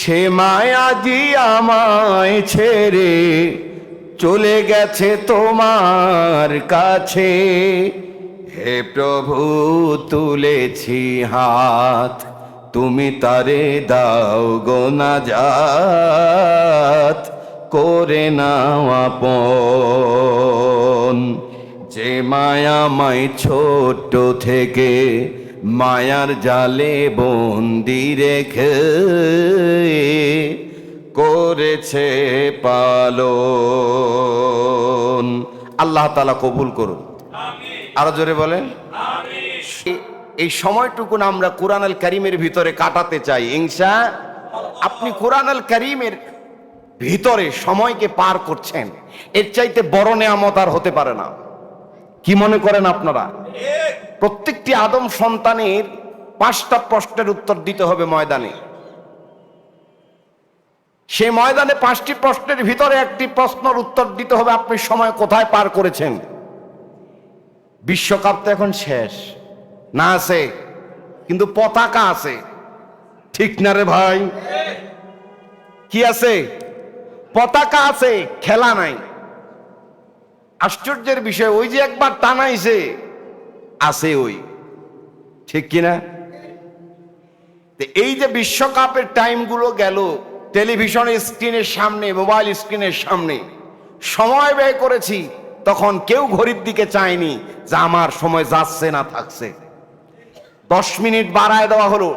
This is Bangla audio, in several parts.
সে মায়াজি আমায় ছেড়ে চলে গেছে তোমার কাছে। হে প্রভু তুলেছি হাত, তুমি তারে দাও গো নাজাত, করে নাও আপন। যে মায়াময় ছোট থেকে মায়ার জালে বন্দি রেখে করেছে পালন। আল্লাহ তাআলা কবুল করুন। আরো জোরে বলেন। এই সময়টুকুন আমরা কুরআনুল কারীমের ভিতরে কাটাতে চাই ইনশাআল্লাহ। আপনি কুরআনুল কারীমের ভিতরে সময়কে পার করছেন, এর চাইতে বড় নেয়ামত আর হতে পারে না। কি মনে করেন আপনারা? প্রত্যেকটি আদম সন্তানের 5টা প্রশ্নের উত্তর দিতে হবে ময়দানে। সেই ময়দানে 5টি প্রশ্নের ভিতরে একটি প্রশ্নের উত্তর দিতে হবে আপনি সময় কোথায় পার করেছেন। বিশ্বকাপ তো এখন শেষ না, আছে কিন্তু পতাকা আছে, ঠিক না রে ভাই? কি আছে? পতাকা আছে, খেলা নাই। আশ্চর্যের বিষয়, ওই যে একবার টানাইছে আছে ওই, ঠিক কিনা? এই যে বিশ্বকাপের টাইমগুলো গেল, টেলিভিশনের স্ক্রিনের সামনে, মোবাইল স্ক্রিনের সামনে সময় ব্যয় করেছি, তখন কেউ ঘড়ির দিকে চায়নি যে আমার সময় যাচ্ছে না থাকছে। 10 মিনিট বাড়ায় দেওয়া হলো,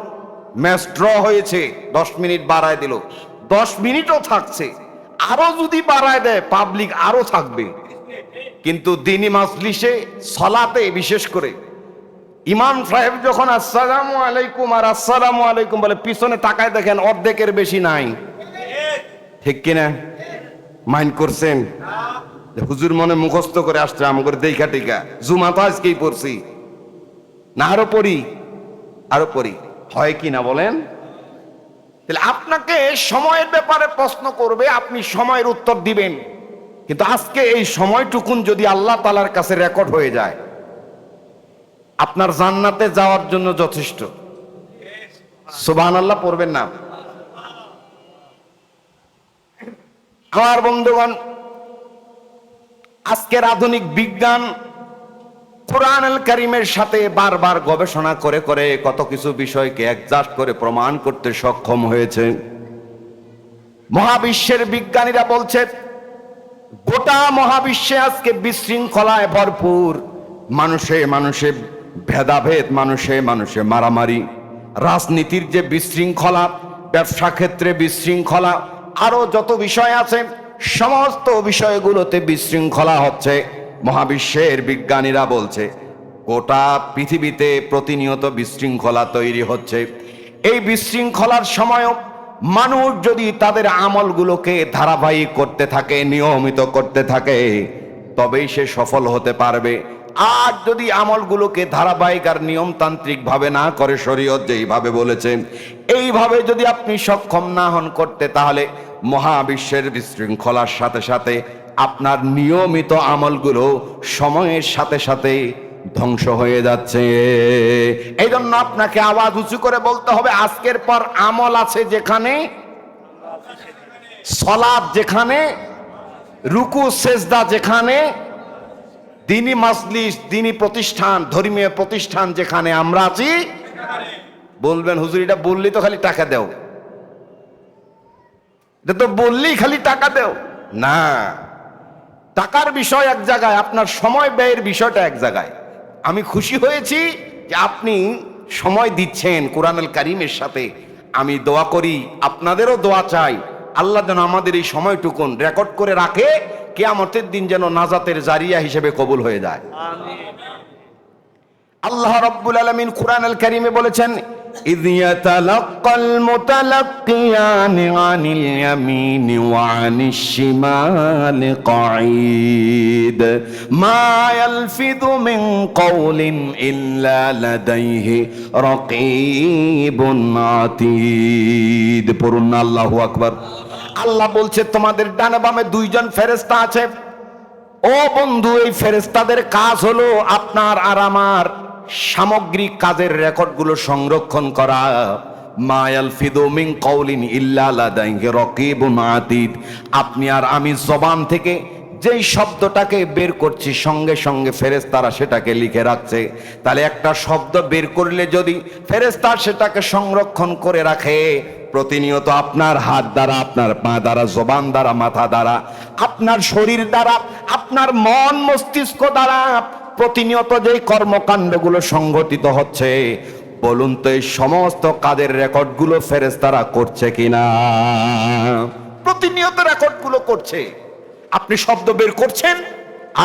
ম্যাচ ড্র হয়েছে, 10 মিনিট বাড়ায় দিল, 10 মিনিটও থাকছে, আরো যদি বাড়ায় দেয় পাবলিক আরো থাকবে। কিন্তু দিনী মাজলিসে সালাতে বিশেষ করে ইমাম সাহেব যখন আসসালামু আলাইকুম আর আসসালামু আলাইকুম বলে, পিছনে তাকায় দেখেন অর্ধেকের বেশি নাই, ঠিক কিনা? মাইন্ড করছেন? হুজুর মনে মুখস্থ করে আসছে, আমাকে দেখা টিকা জুমা তো আজকেই পড়ছি না, আরো পড়ি আরো পড়ি, হয় কি না বলেন? তাহলে আপনাকে সময়ের ব্যাপারে প্রশ্ন করবে, আপনি সময়ের উত্তর দিবেন। কিন্তু আজকে এই সময়টুকুন যদি আল্লাহ তাআলার কাছে রেকর্ড হয়ে যায়, আপনার জান্নাতে যাওয়ার জন্য যথেষ্ট। সুবহানাল্লাহ পড়বেন না? আমার বন্ধুগণ, আজকের আধুনিক বিজ্ঞান কুরআনুল কারীমের সাথে বারবার গবেষণা করে করে কত কিছু বিষয়কে একজাস্ট করে প্রমাণ করতে সক্ষম হয়েছে। মহাবিশ্বের বিজ্ঞানীরা বলছে গোটা মহাবিশ্বে আজকে বিশৃঙ্খলায় ভরপুর। মানুষে মানুষে ভেদাভেদ, মানুষে মানুষে মারামারি, রাজনীতির যে বিশৃঙ্খলা, ব্যবসা ক্ষেত্রে বিশৃঙ্খলা, আরো যত বিষয় আছে সমস্ত বিষয়গুলোতে বিশৃঙ্খলা হচ্ছে। মহাবিশ্বের বিজ্ঞানীরা বলছে গোটা পৃথিবীতে প্রতিনিয়ত বিশৃঙ্খলা তৈরি হচ্ছে। এই বিশৃঙ্খলার সময়ও মানুষ যদি তাদের আমলগুলোকে ধারাবাহিক করতে থাকে, নিয়মিত করতে থাকে, তবেই সে সফল হতে পারবে। আর যদি আমলগুলোকে ধারাবাহিক আর নিয়মতান্ত্রিক ভাবে না করে, শরীয়ত যেইভাবে বলেছে এইভাবে যদি আপনি সক্ষম না হন করতে, তাহলে মহাবিশ্বের বিশৃঙ্খলার সাথে সাথে আপনার নিয়মিত আমলগুলো সময়ের সাথে সাথে ধ্বংস হয়ে যাচ্ছে। এই জন্য আপনাকে আওয়াজ উঁচু করে বলতে হবে, আজকের পর আমল আছে যেখানে, সালাত যেখানে, রুকু সেজদা যেখানে, দ্বীনি মাজলিস, দ্বীনি প্রতিষ্ঠান, ধর্মীয় প্রতিষ্ঠান যেখানে আমরা আছি। বলবেন হুজুর এটা বললি তো খালি টাকা দাও, এটা তো বললেই খালি টাকা দাও না। টাকার বিষয় এক জায়গায়, আপনার সময় ব্যয়ের বিষয়টা এক জায়গায়। আমি খুশি হয়েছি যে আপনি সময় দিচ্ছেন কুরআনুল কারীমের সাথে। আমি দোয়া করি, আপনাদেরও দোয়া চাই, আল্লাহ যেন আমাদের এই সময়টুকুন রেকর্ড করে রাখে, কিয়ামতের দিন যেন নাজাতের জারিয়া হিসেবে কবুল হয়ে যায়। আল্লাহ রাব্বুল আলামিন কুরআনুল কারীমে বলেছেন, إذ يتلقى المتلقيان عن اليمين وعن الشمال قعيد ما يلفظ من قول إلا لديه رقيب عتيد। পড়ুন আল্লাহু আকবার। আল্লাহ বলছে তোমাদের ডানে বামে 2 জন ফেরেশতা আছে। ও বন্ধু, এই ফেরেশতাদের কাজ হলো আপনার আর আমার সামগ্রিক কাজের রেকর্ডগুলো সংরক্ষণ করা। মা ইয়ালফিদু মিন কাউলিন ইল্লা লাদাইহি রাকিবুন আতীদ। আপনি আর আমি জবান থেকে যেই শব্দটাকে বের করছি সঙ্গে সঙ্গে ফেরেশতারা সেটাকে লিখে রাখছে। তাহলে একটা শব্দ বের করলে যদি ফেরেশতা সেটাকে সংরক্ষণ করে রাখে, প্রতিনিয়ত আপনার হাত দ্বারা, আপনার পা দ্বারা, জবান দ্বারা, মাথা দ্বারা, আপনার শরীর দ্বারা, আপনার মন মস্তিষ্ক দ্বারা প্রতিনিয়ত যেই কর্মকাণ্ডগুলো সংঘটিত হচ্ছে, বলুন তো এই সমস্ত কাজের রেকর্ডগুলো ফেরেশতারা করছে কিনা? প্রতিনিয়ত রেকর্ডগুলো করছে। আপনি শব্দ বের করছেন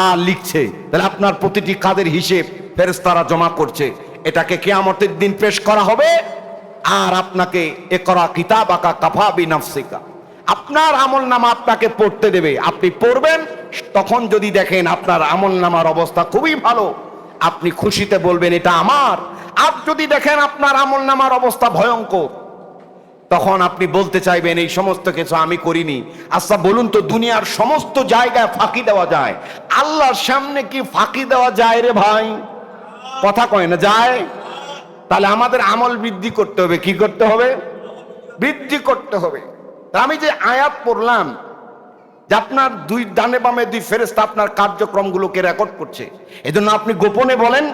আর লিখছে, তাহলে আপনার প্রতিটি কাজের হিসেব ফেরেশতারা জমা করছে। এটাকে কিয়ামতের দিন পেশ করা হবে, আর আপনাকে ইকরা কিতাবাকা কাফা বিনাফসিকা, আপনার আমলনামা আপনাকে পড়তে দেবে। আপনি পড়বেন, তখন যদি দেখেন আপনার আমলনামার অবস্থা খুবই ভালো, আপনি খুশিতে বলবেন এটা আমার। আর যদি দেখেন আপনার আমলনামার অবস্থা ভয়ঙ্কর, তখন আপনি বলতে চাইবেন এই সমস্ত কিছু আমি করিনি। আচ্ছা বলুন তো, দুনিয়ার সমস্ত জায়গায় ফাঁকি দেওয়া যায়, আল্লাহর সামনে কি ফাঁকি দেওয়া যায় রে ভাই? কথা কয় না যায়? তাহলে আমাদের আমল বৃদ্ধি করতে হবে। কি করতে হবে? বৃদ্ধি করতে হবে। আমি যে আয়াত পড়লাম যে আপনার দুই ডানে বামে দুই ফেরেশতা আপনার কার্যক্রমগুলোকে রেকর্ড করছে, এজন্য আপনি গোপনে বলেন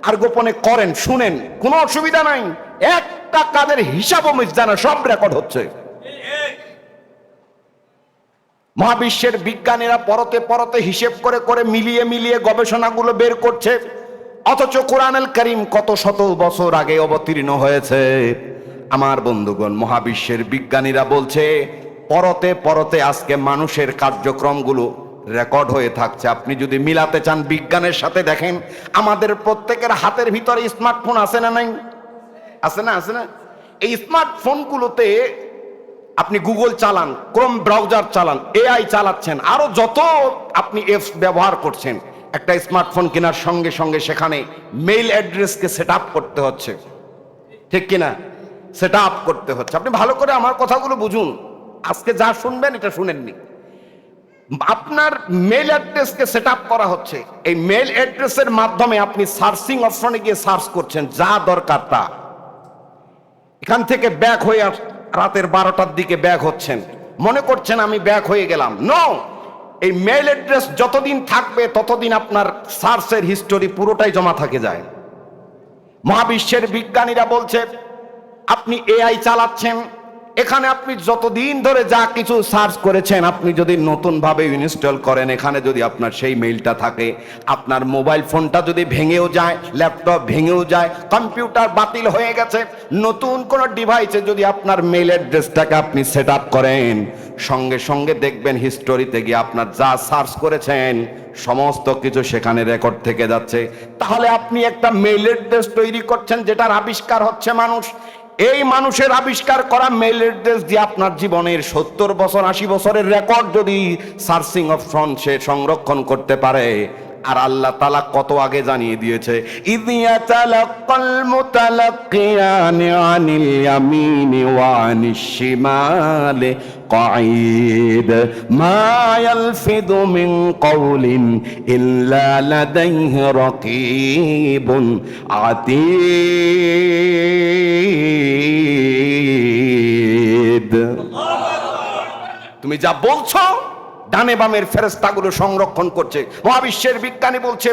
আর গোপনে করেন, শুনেন, কোনো অসুবিধা নাই। একটা কাজের হিসাবও মিস জানা, সব রেকর্ড হচ্ছে। মহাবিশ্বের বিজ্ঞানীরা পরতে পরতে হিসেব করে করে মিলিয়ে মিলিয়ে গবেষণাগুলো বের করছে, অথচ কোরআনুল কারীম কত শত বছর আগে অবতীর্ণ হয়েছে। আমার বন্ধুগণ, মহাবিশ্বের বিজ্ঞানীরা বলছে পরতে পরতে আজকে মানুষের কার্যক্রমগুলো রেকর্ড হয়ে থাকছে। আপনি যদি মিলাতে চান বিজ্ঞানের সাথে, দেখেন আমাদের প্রত্যেকের হাতের ভিতরে স্মার্টফোন আছে না নাই? আছে না? আছে না? এই স্মার্টফোনগুলোতে আপনি গুগল চালান, ক্রোম ব্রাউজার চালান, এআই চালাচ্ছেন, আরো যত আপনি অ্যাপস ব্যবহার করছেন, একটা স্মার্টফোন কেনার সঙ্গে সঙ্গে সেখানে মেইল অ্যাড্রেসকে সেট আপ করতে হচ্ছে, ঠিক কিনা? সেট আপ করতে হচ্ছে। আপনি ভালো করে আমার কথাগুলো বুঝুন, আজকে যা শুনবেন এটা শুনেননি। আপনার মেইল অ্যাড্রেসকে সেট আপ করা হচ্ছে। এই মেইল অ্যাড্রেসের মাধ্যমে আপনি সার্চিং অপশনে গিয়ে সার্চ করছেন যা দরকার তা। এখান থেকে ব্যাক হয়ে রাতের 12টার দিকে ব্যাক হচ্ছেন, মনে করছেন আমি ব্যাক হয়ে গেলাম। নো, এই মেইল অ্যাড্রেস যতদিন থাকবে ততদিন আপনার সার্চের হিস্টোরি পুরোটাই জমা থাকে যায়। মহাবিশ্বের বিজ্ঞানীরা বলছে আপনি এআই চালাচ্ছেন, এখানে আপনি যতদিন ধরে যা কিছু সার্চ করেছেন, আপনি যদি নতুন ভাবে ইনস্টল করেন, এখানে যদি আপনার সেই মেইলটা থাকে, আপনার মোবাইল ফোনটা যদি ভেঙেও যায়, ল্যাপটপ ভেঙেও যায়, কম্পিউটার বাতিল হয়ে গেছে, নতুন কোন ডিভাইসে যদি আপনার মেইল অ্যাড্রেসটাকে আপনি সেট আপ করেন, সঙ্গে সঙ্গে দেখবেন হিস্টোরিতে গিয়ে আপনার যা সার্চ করেছেন সমস্ত কিছু সেখানে রেকর্ড থেকে যাচ্ছে। তাহলে আপনি একটা মেইল অ্যাড্রেস তৈরি করছেন যেটার আবিষ্কার হচ্ছে মানুষ। এই মানুষের আবিষ্কার করা মেইল অ্যাড্রেস দিয়ে আপনার জীবনের 70 বছর 80 বছরের রেকর্ড যদি সার্চিং অপশন সে সংরক্ষণ করতে পারে, আর আল্লাহ তাআলা কত আগে জানিয়ে দিয়েছে, ইযিয়া তালাক্কাল মুতালাক্কিয়ানি আনিল ইয়ামিনি ওয়া আনিশ শিমালি قعيد ما يلفظ من قول إلا لديه رقيب عتيد। তুমি যা বলছো ডানে বামের ফেরেশতাগুলো সংরক্ষণ করছে। মহাবিশ্বের বিজ্ঞানী বলছে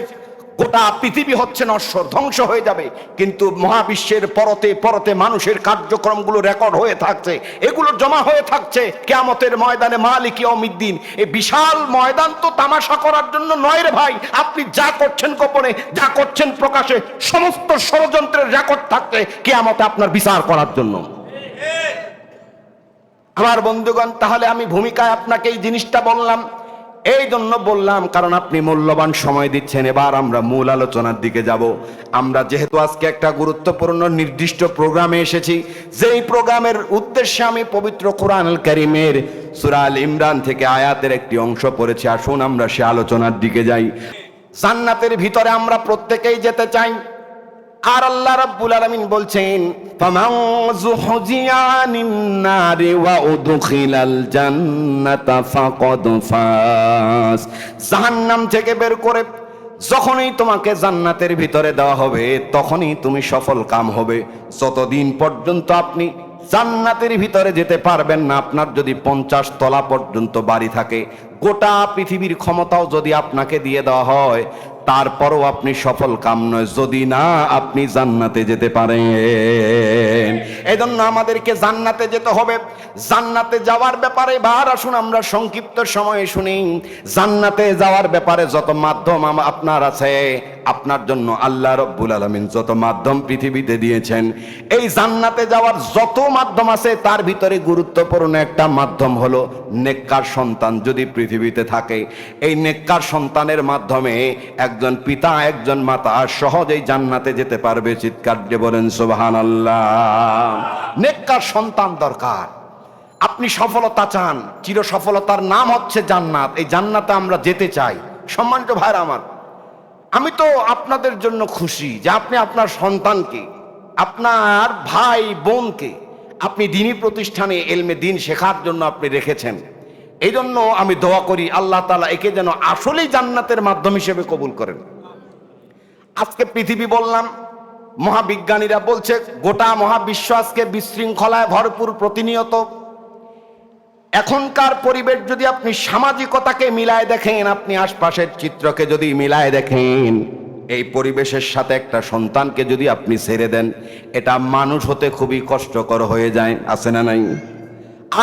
গোটা পৃথিবী হচ্ছে নশ্বর, ধ্বংস হয়ে যাবে, কিন্তু মহাবিশ্বের পরতে পরতে মানুষের কার্যক্রমগুলো রেকর্ড হয়ে থাকছে, এগুলো জমা হয়ে থাকছে কিয়ামতের ময়দানে, মালিক ইয়াউমিদ্দিন। এই বিশাল ময়দান তো তামাশা করার জন্য নয় রে ভাই। আপনি যা করছেন গোপনে, যা করছেন প্রকাশে, সমস্ত ষড়যন্ত্রের রেকর্ড থাকছে কিয়ামতে আপনার বিচার করার জন্য। আমার বন্ধুগণ, তাহলে আমি ভূমিকায় আপনাকে এই জিনিসটা বললাম, এই জন্য বললাম কারণ আপনি মূল্যবান সময় দিচ্ছেন। এবার আমরা মূল আলোচনার দিকে যাব। আমরা যেহেতু আজকে একটা গুরুত্বপূর্ণ নির্দিষ্ট প্রোগ্রামে এসেছি, যেই প্রোগ্রামের উদ্দেশ্যে আমি পবিত্র কোরআনুল কারীমের সূরা আল ইমরান থেকে আয়াতের একটি অংশ পড়েছি, আসুন আমরা সে আলোচনার দিকে যাই। জান্নাতের ভিতরে আমরা প্রত্যেকেই যেতে চাই, আর আল্লাহ রাব্বুল আলামিন বলছেন ফামান যুহজিয়া আনিন নারি ওয়া উদখিলাল জান্নাতা ফাকাদ ফাস। জাহান্নাম থেকে বের করে যখনই তোমাকে জান্নাতের ভিতরে দেওয়া হবে তখনই তুমি সফল কাম হবে। যতদিন পর্যন্ত আপনি জান্নাতের ভিতরে যেতে পারবেন না আপনার যদি 50 তলা পর্যন্ত বাড়ি থাকে, গোটা পৃথিবীর ক্ষমতাও যদি আপনাকে দিয়ে দেওয়া হয়, তারপরও আপনি সফল কাম নয় যদি না আপনি জান্নাতে যেতে পারেন। এই জন্য আমাদেরকে জান্নাতে যেতে হবে। জান্নাতে যাওয়ার ব্যাপারে বার আসুন আমরা সংক্ষিপ্ত সময়ে শুনি। জান্নাতে যাওয়ার ব্যাপারে যত মাধ্যম আপনার আছে, আপনার জন্য আল্লাহ রব্বুল আলামিন যত মাধ্যম পৃথিবীতে দিয়েছেন, এই জান্নাতে যাওয়ার যত মাধ্যম আছে তার ভিতরে গুরুত্বপূর্ণ একটা মাধ্যম হলো নেককার সন্তান যদি পৃথিবীতে থাকে। এই নেককার সন্তানের মাধ্যমে একজন পিতা একজন মাতা সহজেই জান্নাতে যেতে পারবে। চিৎকার দিয়ে বলেন সুবহানাল্লাহ। নেককার সন্তান দরকার। আপনি সফলতা চান, চির সফলতার নাম হচ্ছে জান্নাত। এই জান্নাতে আমরা যেতে চাই। সম্মানিত ভাইরা আমার, আমি তো আপনাদের জন্য খুশি যে আপনি আপনার সন্তানকে, আপনার ভাই বোনকে আপনি দ্বীনি প্রতিষ্ঠানে এলমে দ্বীন শেখার জন্য আপনি রেখেছেন। এই জন্য আমি দোয়া করি আল্লাহ তাআলা একে যেন আসলেই জান্নাতের মাধ্যম হিসেবে কবুল করেন। আজকে পৃথিবী বললাম, মহাবিজ্ঞানীরা বলছে গোটা মহাবিশ্ব আজকে বিশৃঙ্খলায় ভরপুর প্রতিনিয়ত। এখনকার পরিবেশ যদি আপনি সামাজিকতাকে মিলায় দেখেন, আপনি আশপাশের চিত্রকে যদি মিলায় দেখেন, এই পরিবেশের সাথে একটা সন্তানকে যদি আপনি ছেড়ে দেন, এটা মানুষ হতে খুবই কষ্টকর হয়ে যায়, আছে না নাই?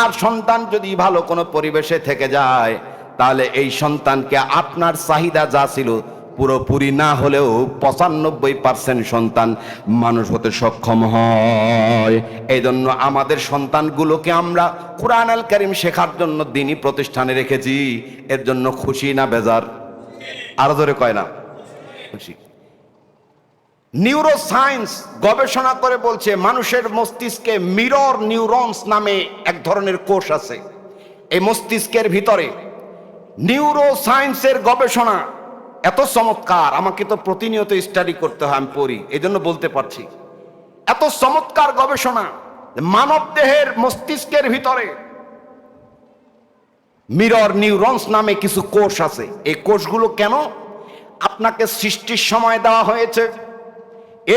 আর সন্তান যদি ভালো কোনো পরিবেশে থেকে যায়, তাহলে এই সন্তানকে আপনার চাহিদা যা ছিল পুরোপুরি না হলেও 95% সন্তান মানুষ হতে সক্ষম হয়। এই জন্য আমাদের সন্তানগুলোকে আমরা কুরআন আল কারীম শেখার জন্য দ্বীনি প্রতিষ্ঠানে রেখেছি। এর জন্য খুশি না বেজার? আরো জোরে কয় না? খুশি। নিউরো সায়েন্স গবেষণা করে বলছে মানুষের মস্তিষ্কে মিরর নিউরনস নামে এক ধরনের কোষ আছে। এই মস্তিষ্কের ভিতরে নিউরো সায়েন্সের গবেষণা এত চমৎকার, আমাকে তো প্রতিনিয়ত স্টাডি করতে হয়, আমি পড়ি, এই জন্য বলতে পারছি। এত চমৎকার গবেষণা, মানব দেহের মস্তিষ্কের ভিতরে মিরর নিউরনস নামে কিছু কোষ আছে। এই কোষগুলো কেন আপনাকে সৃষ্টির সময় দেওয়া হয়েছে,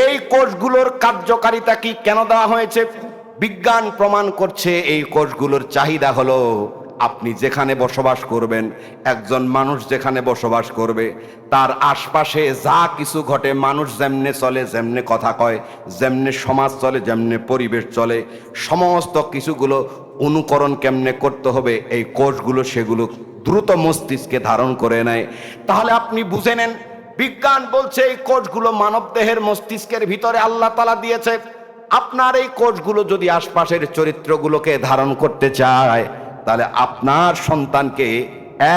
এই কোষগুলোর কার্যকারিতা কি, কেন দেওয়া হয়েছে, বিজ্ঞান প্রমাণ করছে। এই কোষগুলোর চাহিদা হলো আপনি যেখানে বসবাস করবেন, একজন মানুষ যেখানে বসবাস করবে তার আশপাশে যা কিছু ঘটে, মানুষ যেমনে চলে, যেমনে কথা কয়, যেমনে সমাজ চলে, যেমনে পরিবেশ চলে, সমস্ত কিছুগুলো অনুকরণ কেমনে করতে হবে, এই কোষগুলো সেগুলো দ্রুত মস্তিষ্কে ধারণ করে নেয়। তাহলে আপনি বুঝে নেন, বিজ্ঞান বলছে এই কোষগুলো মানব দেহের মস্তিষ্কের ভিতরে আল্লাহ তাআলা দিয়েছে। আপনার এই কোষগুলো যদি আশপাশের চরিত্রগুলোকে ধারণ করতে চায়, তাহলে আপনার সন্তানকে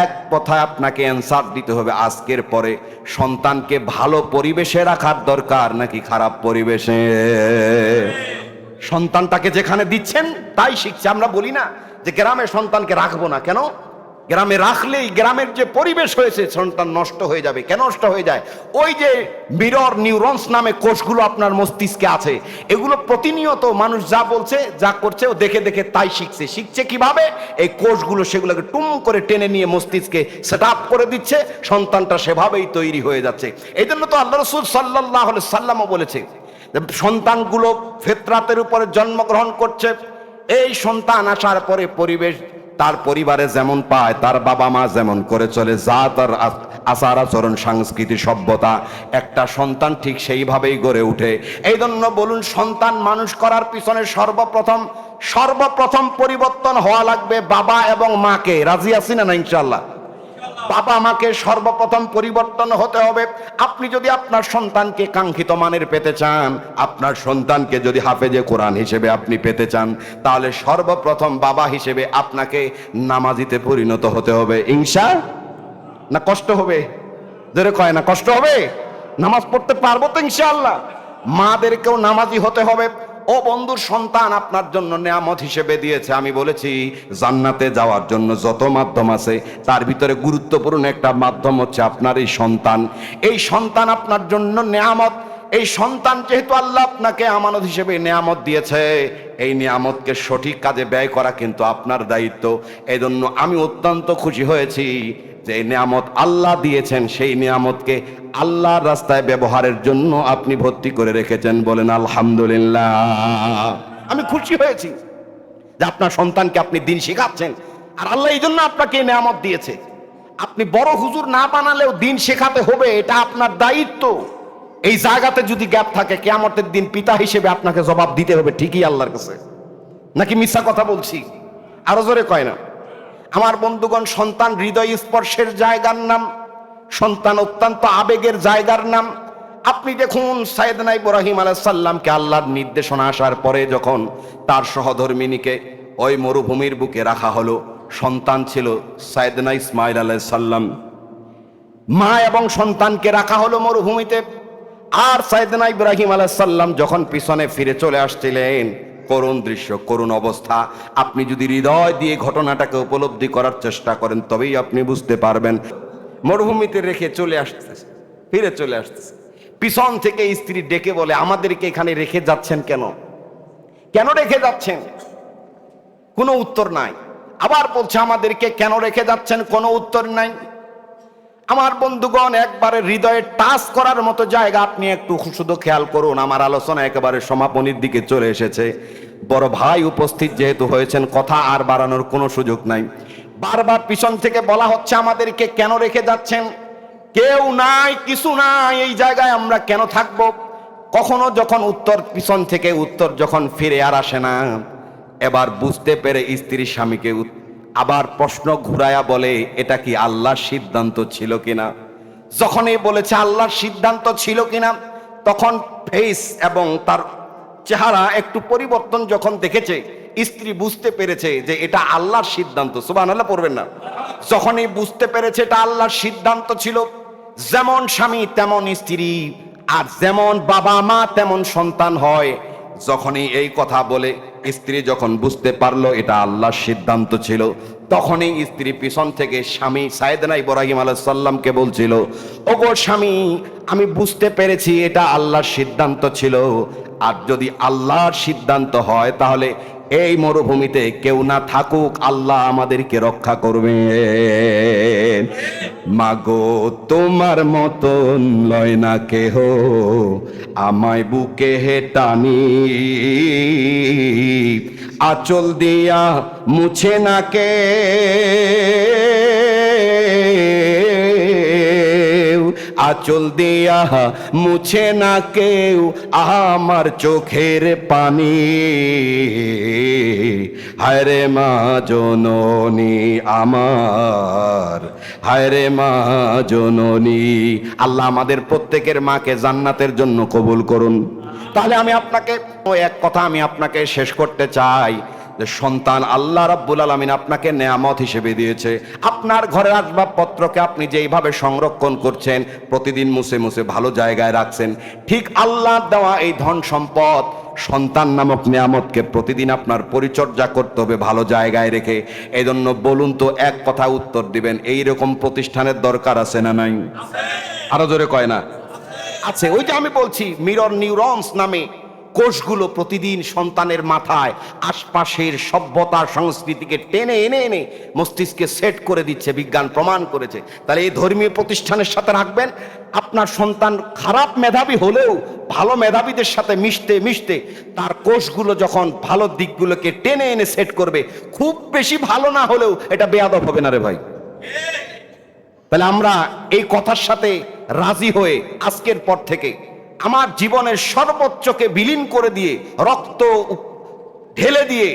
এক কথায় আপনাকে অ্যান্সার দিতে হবে আজকের পরে, সন্তানকে ভালো পরিবেশে রাখার দরকার নাকি খারাপ পরিবেশে? সন্তানটাকে যেখানে দিচ্ছেন তাই শিখছে। আমরা বলি না যে গ্রামে সন্তানকে রাখবো না, কেন? গ্রামে রাখলেই গ্রামের যে পরিবেশ হয়েছে সন্তান নষ্ট হয়ে যাবে। কেন নষ্ট হয়ে যায়? ওই যে মিরর নিউরনস নামে কোষগুলো আপনার মস্তিষ্কে আছে, এগুলো প্রতিনিয়ত মানুষ যা বলছে যা করছে ও দেখে দেখে তাই শিখছে। শিখছে কিভাবে? এই কোষগুলো সেগুলোকে টুম করে টেনে নিয়ে মস্তিষ্কে সেট আপ করে দিচ্ছে, সন্তানটা সেভাবেই তৈরি হয়ে যাচ্ছে। এই জন্য তো আল্লাহ রাসূল সাল্লাল্লাহু আলাইহি সাল্লামও বলেছে যে সন্তানগুলো ফিতরাতের উপরে জন্মগ্রহণ করছে। এই সন্তান আসার পরে পরিবেশ তার পরিবারে যেমন পায়, তার বাবা মা যেমন করে চলে, যা তার আচার আচরণ সংস্কৃতি সভ্যতা, একটা সন্তান ঠিক সেইভাবেই গড়ে ওঠে। এই জন্য বলুন, সন্তান মানুষ করার পিছনে সর্বপ্রথম পরিবর্তন হওয়া লাগবে বাবা এবং মাকে। রাজি আছি না ইনশাআল্লাহ? বাবা মাকে সর্বপ্রথম পরিবর্তন হতে হবে। আপনি যদি আপনার সন্তানকে কাঙ্ক্ষিত মানের পেতে চান, আপনার সন্তানকে যদি হাফেজে কোরআন হিসেবে আপনি পেতে চান, তাহলে সর্বপ্রথম বাবা হিসেবে আপনাকে নামাজিতে পরিণত হতে হবে। না কষ্ট হবে? ধরে কয় না কষ্ট হবে? নামাজ পড়তে পারবো তো ইনশাআল্লাহ? মাদেরকেও নামাজি হতে হবে। ও বন্ধুর, সন্তান আপনার জন্য নেয়ামত হিসেবে দিয়েছে। আমি বলেছি জান্নাতে যাওয়ার জন্য যত মাধ্যম আছে তার ভিতরে গুরুত্বপূর্ণ একটা মাধ্যম হচ্ছে আপনার এই সন্তান। এই সন্তান আপনার জন্য নেয়ামত। এই সন্তান যেহেতু আল্লাহ আপনাকে আমানত হিসেবে নেয়ামত দিয়েছে, এই নিয়ামতকে সঠিক কাজে ব্যয় করা কিন্তু আপনার দায়িত্ব। এই জন্য আমি অত্যন্ত খুশি হয়েছি যে এই নিয়ামত আল্লাহ দিয়েছেন, সেই নিয়ামতকে আল্লাহর রাস্তায় ব্যবহারের জন্য আপনি ভর্তি করে রেখেছেন। বলেন আলহামদুলিল্লাহ। আমি খুশি হয়েছি যে আপনার সন্তানকে আপনি দিন শেখাচ্ছেন, আর আল্লাহ এই জন্য আপনাকে এই নেয়ামত দিয়েছে। আপনি বড় হুজুর না বানালেও দিন শেখাতে হবে, এটা আপনার দায়িত্ব। এই জায়গাতে যদি গ্যাপ থাকে, কিয়ামতের দিন পিতা হিসেবে আপনাকে জবাব দিতে হবে ঠিকই আল্লাহর কাছে। নাকি মিথ্যা কথা বলছি? আরো জোরে কয় না? আমার বন্ধুগণ, সন্তান হৃদয় স্পর্শের জায়গার নাম, সন্তান অত্যন্ত আবেগের জায়গার নাম। আপনি দেখুন সাইয়েদনা ইব্রাহিম আলাইহিস সালামকে আল্লাহর নির্দেশনা আসার পরে যখন তার সহধর্মিণীকে ওই মরুভূমির বুকে রাখা হলো, সন্তান ছিল সাইয়েদনা ইসমাইল আলাইহিস সালাম। মা এবং সন্তানকে রাখা হলো মরুভূমিতে, আর সাইয়েদনা ইব্রাহিম আলাইহিস সালাম যখন পিছনে ফিরে চলে আসছিলেন, করুণ দৃশ্য, করুণ অবস্থা। আপনি যদি হৃদয় দিয়ে ঘটনাটাকে উপলব্ধি করার চেষ্টা করেন তবেই আপনি বুঝতে পারবেন। মরুভূমিতে রেখে চলে আসতেছে, ফিরে চলে আসতেছে, পিছন থেকে স্ত্রী ডেকে বলে, আমাদেরকে এখানে রেখে যাচ্ছেন কেন? কেন রেখে যাচ্ছেন? কোনো উত্তর নাই। আবার বলছে, আমাদেরকে কেন রেখে যাচ্ছেন? কোনো উত্তর নাই। আমার বন্ধুগণ, একবারে হৃদয়ে টাচ করার মতো জায়গা। আপনি একটু শুধু খেয়াল করুন, আমার আলোচনা একেবারে সমাপনীর দিকে চলে এসেছে। বড় ভাই উপস্থিত যেহেতু হয়েছেন, কথা আর বাড়ানোর কোনো সুযোগ নাই। বারবার পিছন থেকে বলা হচ্ছে, আমাদেরকে কেন রেখে যাচ্ছেন? কেউ নাই, কিছু নাই, এই জায়গায় আমরা কেন থাকবো? কখনো যখন উত্তর, পিছন থেকে উত্তর যখন ফিরে আর আসে না, এবার বুঝতে পেরে স্ত্রী স্বামীকে আবার প্রশ্ন ঘুরায়া বলে, এটা কি আল্লাহর সিদ্ধান্ত ছিল কিনা? যখনই বলেছে আল্লাহর সিদ্ধান্ত ছিল কিনা, তখন ফেস এবং তার চেহারা একটু পরিবর্তন যখন দেখেছে, স্ত্রী বুঝতে পেরেছে যে এটা আল্লাহর সিদ্ধান্ত। সুবহানাল্লাহ পড়বেন না? যখনই বুঝতে পেরেছে এটা আল্লাহর সিদ্ধান্ত ছিল, যেমন স্বামী তেমন স্ত্রী, আর যেমন বাবা মা তেমন সন্তান হয়। যখনই এই কথা বলে স্ত্রী যখন বুঝতে পারলো এটা আল্লাহর সিদ্ধান্ত ছিল, তখনই স্ত্রী পিছন থেকে স্বামী সাইয়েদনা ইব্রাহিম আলাইহিস সালামকে বলছিল, ওগো স্বামী, আমি বুঝতে পেরেছি এটা আল্লাহর সিদ্ধান্ত ছিল, আর যদি আল্লাহর সিদ্ধান্ত হয় তাহলে এই মরুভূমিতে কেউ না থাকুক, আল্লাহ আমাদেরকে রক্ষা করবেন। মাগো তোমার মতন লয় না কেহ, আমায় বুকে হে টানি, আঁচল দিয়া মুছে না কে, আঁচল দিয়া মুছে না কেউ আমার চোখের পানি। হায়রে মা জননী আমার, হায়রে মা জননী। আল্লাহ আমাদের প্রত্যেকের মাকে জান্নাতের জন্য কবুল করুন। তাহলে আমি আপনাকে এক কথা আমি আপনাকে শেষ করতে চাই যে সন্তান আল্লাহ রাব্বুল আলামিন আপনাকে নেয়ামত হিসেবে দিয়েছে। আপনার ঘরের আসবাবপত্রকে আপনি যেইভাবে সংরক্ষণ করছেন, প্রতিদিন মুছে মুছে ভালো জায়গায় রাখছেন, ঠিক আল্লাহ দেওয়া এই ধন সম্পদ সন্তান নামক নেয়ামতকে প্রতিদিন আপনার পরিচর্যা করতে হবে ভালো জায়গায় রেখে। এই জন্য বলুন তো, এক কথা উত্তর দিবেন, এইরকম প্রতিষ্ঠানের দরকার আছে না নাই? আরো জোরে কয় না? আছে। ওই যে আমি বলছি, মিরর নিউরনস নামে কোষগুলো প্রতিদিন সন্তানের মাথায় আশপাশের সভ্যতার সংস্কৃতিকে টেনে এনে এনে মস্তিষ্কে সেট করে দিচ্ছে, বিজ্ঞান প্রমাণ করেছে। তাহলে এই ধর্মীয় প্রতিষ্ঠানের সাথে রাখবেন। আপনার সন্তান খারাপ মেধাবী হলেও ভালো মেধাবীদের সাথে মিশতে মিশতে তার কোষগুলো যখন ভালো দিকগুলোকে টেনে এনে সেট করবে, খুব বেশি ভালো না হলেও এটা বেয়াদব হবে না রে ভাই। তাহলে আমরা এই কথার সাথে রাজি হয়ে আজকের পর থেকে আমার জীবনের সর্বোচ্চকে বিলীন করে দিয়ে, রক্ত ঢেলে দিয়ে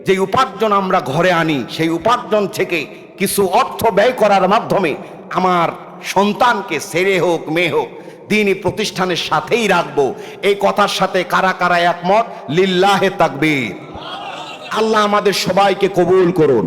যে উপার্জন আমরা ঘরে আনি, সেই উপার্জন থেকে কিছু অর্থ ব্যয় করার মাধ্যমে আমার সন্তানকে, ছেলে হোক মেয়ে হোক, দ্বীনি প্রতিষ্ঠানের সাথেই রাখবো। এই কথার সাথে কারা কারা একমত? লিল্লাহে তাকবীর। আল্লাহ আমাদের সবাইকে কবুল করুন।